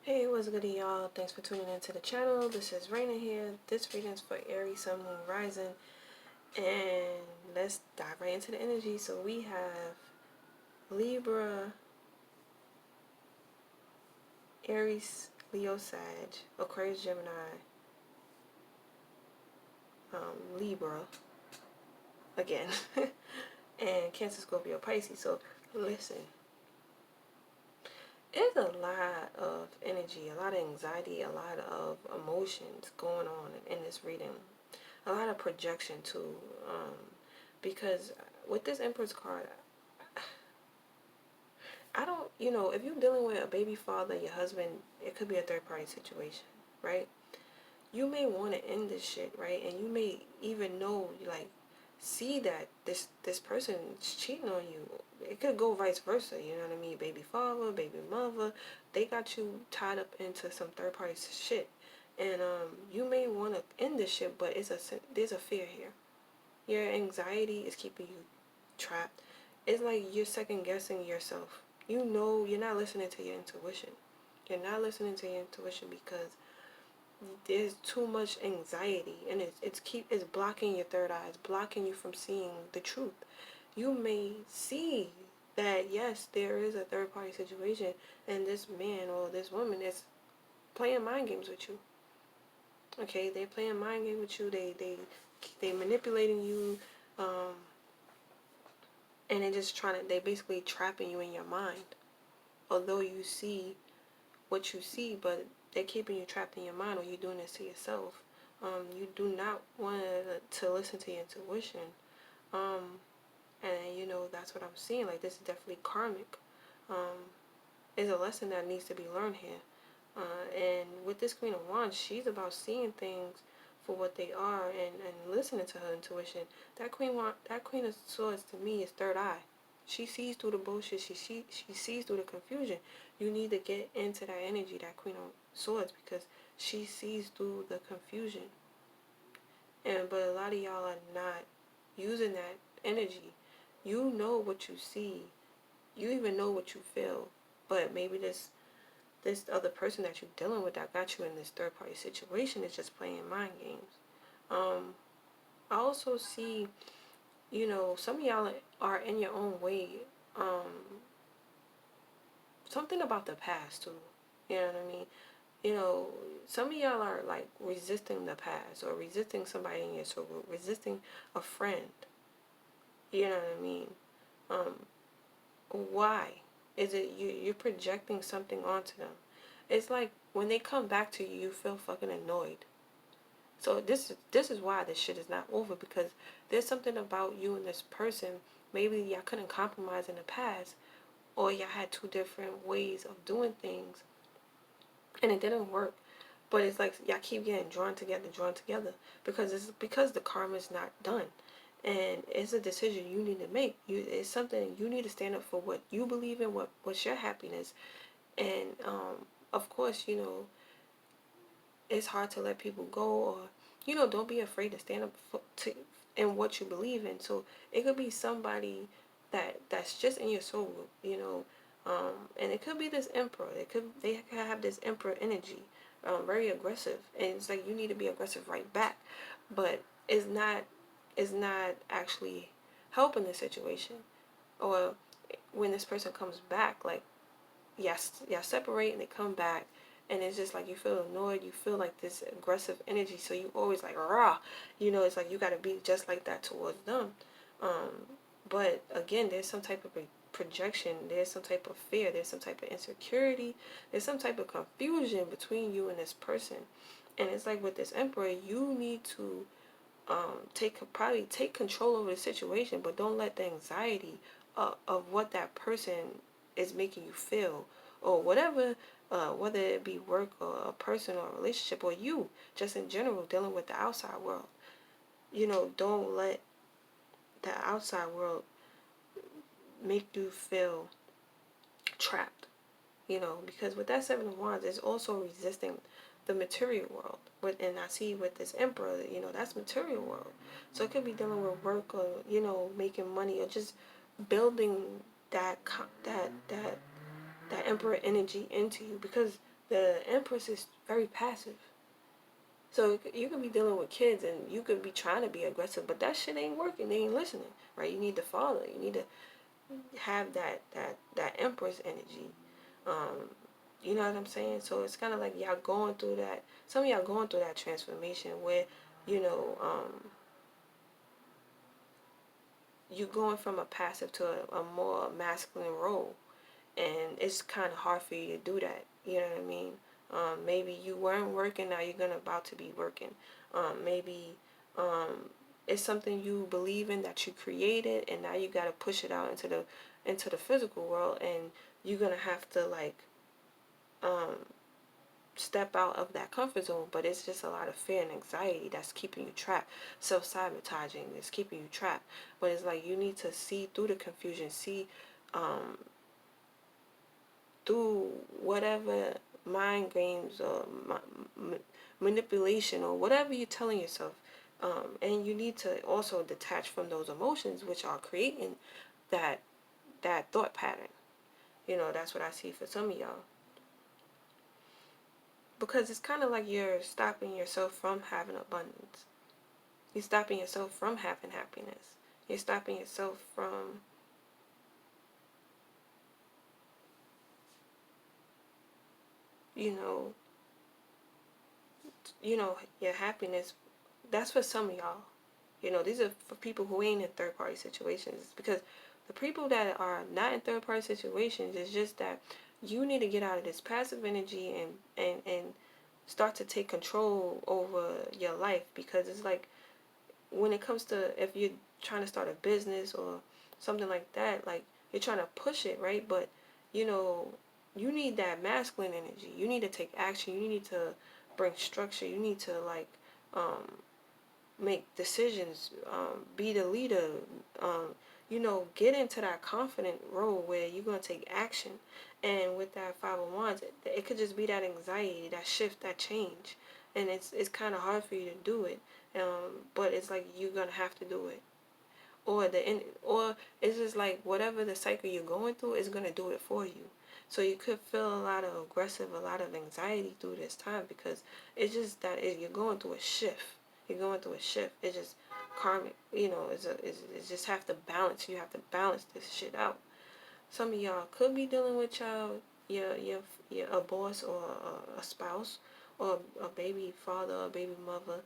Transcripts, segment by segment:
Hey, what's good, y'all? Thanks for tuning into the channel. This is Raina here. This reading is for Aries, Sun, Moon, Rising. And let's dive right into the energy. So we have Libra, Aries, Leo, Sag, Aquarius, Gemini, Libra, again, and Cancer, Scorpio, Pisces. So listen, there's a lot of energy, a lot of anxiety, a lot of emotions going on in this reading. A lot of projection too, because with this Empress card, I don't, if you're dealing with a baby father, your husband, it could be a third party situation, right? You may want to end this shit, right? And you may even know, like, see that this person is cheating on you. It could go vice versa, you know what I mean? Baby father, baby mother, they got you tied up into some third party shit. And you may want to end this shit, but there's a fear here. Your anxiety is keeping you trapped. It's like you're second guessing yourself. You know you're not listening to your intuition. You're not listening to your intuition because there's too much anxiety, and it's blocking your third eye. It's blocking you from seeing the truth. You may see that yes, there is a third party situation, and this man or this woman is playing mind games with you. Okay, they're playing mind games with you. They manipulating you. And they basically trapping you in your mind. Although you see what you see, but they're keeping you trapped in your mind, or you're doing this to yourself. You do not want to listen to your intuition. And that's what I'm seeing. Like, this is definitely karmic. It's a lesson that needs to be learned here. And with this Queen of Wands, she's about seeing things for what they are and listening to her intuition. That Queen of Swords to me is third eye. She sees through the bullshit. She sees through the confusion. You need to get into that energy, that Queen of Swords, because she sees through the confusion. But a lot of y'all are not using that energy. You know what you see. You even know what you feel. But maybe this other person that you're dealing with that got you in this third party situation is just playing mind games. I also see, some of y'all are in your own way. Something about the past too. You know what I mean? Some of y'all are like resisting the past, or resisting somebody in your circle, resisting a friend. You know what I mean? Why? Is it you're projecting something onto them? It's like when they come back to you, you feel fucking annoyed. So this is why this shit is not over, because there's something about you and this person. Maybe y'all couldn't compromise in the past, or y'all had two different ways of doing things, and it didn't work. But it's like y'all keep getting drawn together, because the karma is not done, and it's a decision you need to make. It's something you need to stand up for, what you believe in, what's your happiness, and of course, it's hard to let people go, or don't be afraid to stand up in what you believe in. So it could be somebody that's just in your soul group, and it could be this emperor. They could have this emperor energy, very aggressive, and it's like you need to be aggressive right back, but it's not actually helping the situation. Or when this person comes back, like, yes, y'all separate and they come back, and it's just like you feel annoyed, you feel like this aggressive energy, so you always like rah, it's like you got to be just like that towards them. But again, there's some type of projection, there's some type of fear, there's some type of insecurity, there's some type of confusion between you and this person. And it's like with this emperor, you need to probably take control over the situation, but don't let the anxiety of what that person is making you feel, or whatever, whether it be work or a person or a relationship, or you just in general dealing with the outside world. Don't let the outside world make you feel trapped. Because with that Seven of Wands, it's also resisting the material world. And I see with this Emperor, that's material world. So it could be dealing with work, or making money, or just building that Emperor energy into you, because the Empress is very passive. So you could be dealing with kids and you could be trying to be aggressive, but that shit ain't working. They ain't listening, right? You need to follow. You need to have that Empress energy. Um, you know what I'm saying? So it's kind of like y'all going through that. Some of y'all going through that transformation where, you know, you're going from a passive to a more masculine role, and it's kind of hard for you to do that. You know what I mean? Maybe you weren't working, now you're gonna about to be working. Maybe it's something you believe in that you created, and now you gotta push it out into the physical world, and you're gonna have to like um, step out of that comfort zone. But it's just a lot of fear and anxiety that's keeping you trapped. Self-sabotaging is keeping you trapped. But it's like you need to see through the confusion, see um, through whatever mind games or manipulation or whatever you're telling yourself. And you need to also detach from those emotions which are creating that thought pattern. You know, that's what I see for some of y'all. Because it's kind of like you're stopping yourself from having abundance. You're stopping yourself from having happiness. You're stopping yourself from, you know, your happiness. That's for some of y'all. You know, these are for people who ain't in third party situations. Because the people that are not in third party situations, is just that you need to get out of this passive energy and start to take control over your life. Because it's like when it comes to, if you're trying to start a business or something like that, like you're trying to push it, right? But you know, you need that masculine energy. You need to take action. You need to bring structure. You need to like make decisions, be the leader, get into that confident role where you're going to take action. And with that Five of Wands, it could just be that anxiety, that shift, that change. And it's kind of hard for you to do it, but it's like you're going to have to do it. Or it's just like whatever the cycle you're going through is going to do it for you. So you could feel a lot of a lot of anxiety through this time, because it's just that you're going through a shift. You're going through a shift. It's just karmic, it's just have to balance. You have to balance this shit out. Some of y'all could be dealing with your a boss or a spouse or a baby father or baby mother,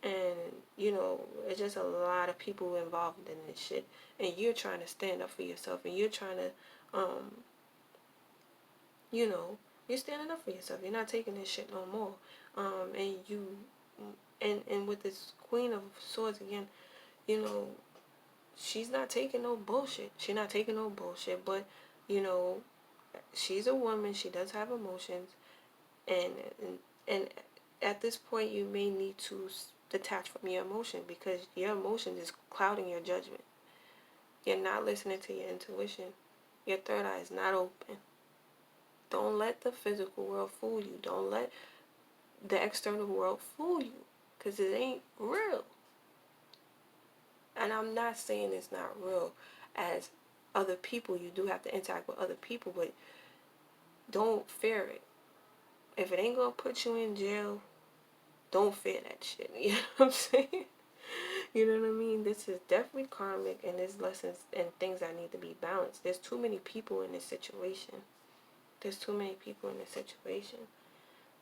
and it's just a lot of people involved in this shit, and you're trying to stand up for yourself, and you're trying to you're standing up for yourself. You're not taking this shit no more. And you and with this Queen of Swords again, you know, she's not taking no bullshit. She's not taking no bullshit, but you know, she's a woman. She does have emotions, and and at this point, you may need to detach from your emotion, because your emotion is clouding your judgment. You're not listening to your intuition. Your third eye is not open. Don't let the physical world fool you. Don't let the external world fool you, because it ain't real. And I'm not saying it's not real as other people. You do have to interact with other people, but don't fear it. If it ain't gonna put you in jail, don't fear that shit. You know what I'm saying? You know what I mean? This is definitely karmic, and there's lessons and things that need to be balanced. There's too many people in this situation. There's too many people in this situation.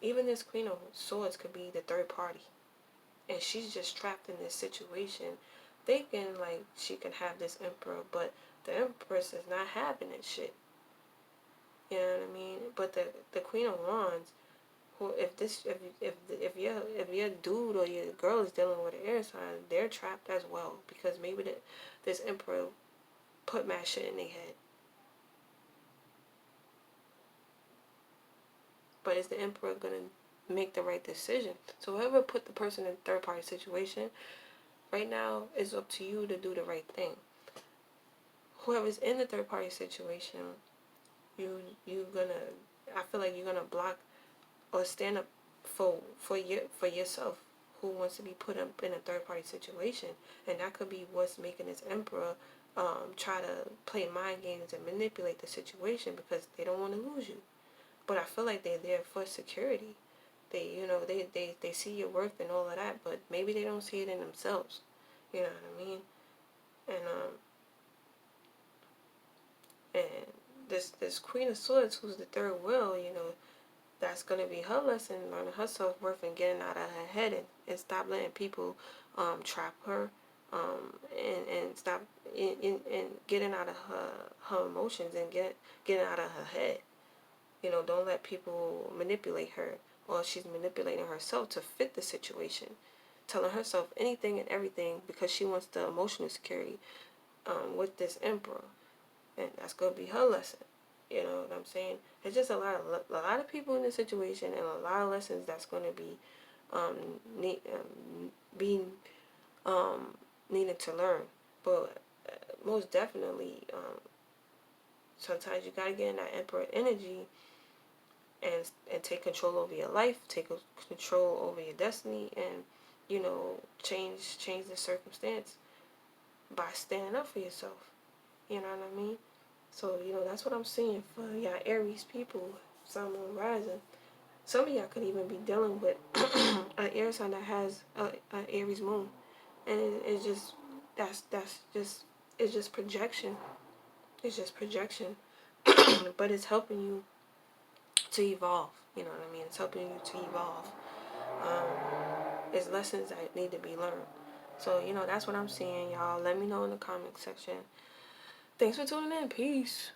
Even this Queen of Swords could be the third party, and she's just trapped in this situation, thinking like she can have this emperor, but the empress is not having that shit. You know what I mean? But the Queen of Wands, who if your dude or your girl is dealing with an air sign, they're trapped as well, because maybe this emperor put mad shit in their head. But is the emperor gonna make the right decision? So whoever put the person in a third party situation, right now it's up to you to do the right thing. Whoever's in the third party situation, you gonna I feel like you're gonna block or stand up for yourself, who wants to be put up in a third party situation. And that could be what's making this emperor try to play mind games and manipulate the situation, because they don't want to lose you. but I feel like they're there for security. They, you know, they see your worth and all of that, but maybe they don't see it in themselves. You know what I mean? And and this Queen of Swords, who's the third wheel, you know, that's gonna be her lesson, learning her self worth and getting out of her head, and stop letting people trap her, and stop in getting out of her emotions, and getting out of her head. You know, don't let people manipulate her, or she's manipulating herself to fit the situation, telling herself anything and everything because she wants the emotional security with this emperor, and that's gonna be her lesson. You know what I'm saying? It's just a lot of people in this situation, and a lot of lessons that's gonna be um, need, being needed to learn. But most definitely, sometimes you gotta get in that emperor energy, and take control over your life, take control over your destiny, and you know, change the circumstance by standing up for yourself. You know what I mean? So, you know, that's what I'm seeing for y'all Aries people, Sun, Moon, Rising. Some of y'all could even be dealing with an air sign that has a Aries moon, and it's just that's just it's just projection. It's just projection, but it's helping you to evolve. You know what I mean? It's helping you to evolve. It's lessons that need to be learned. So, you know, that's what I'm seeing, y'all. Let me know in the comment section. Thanks for tuning in. Peace.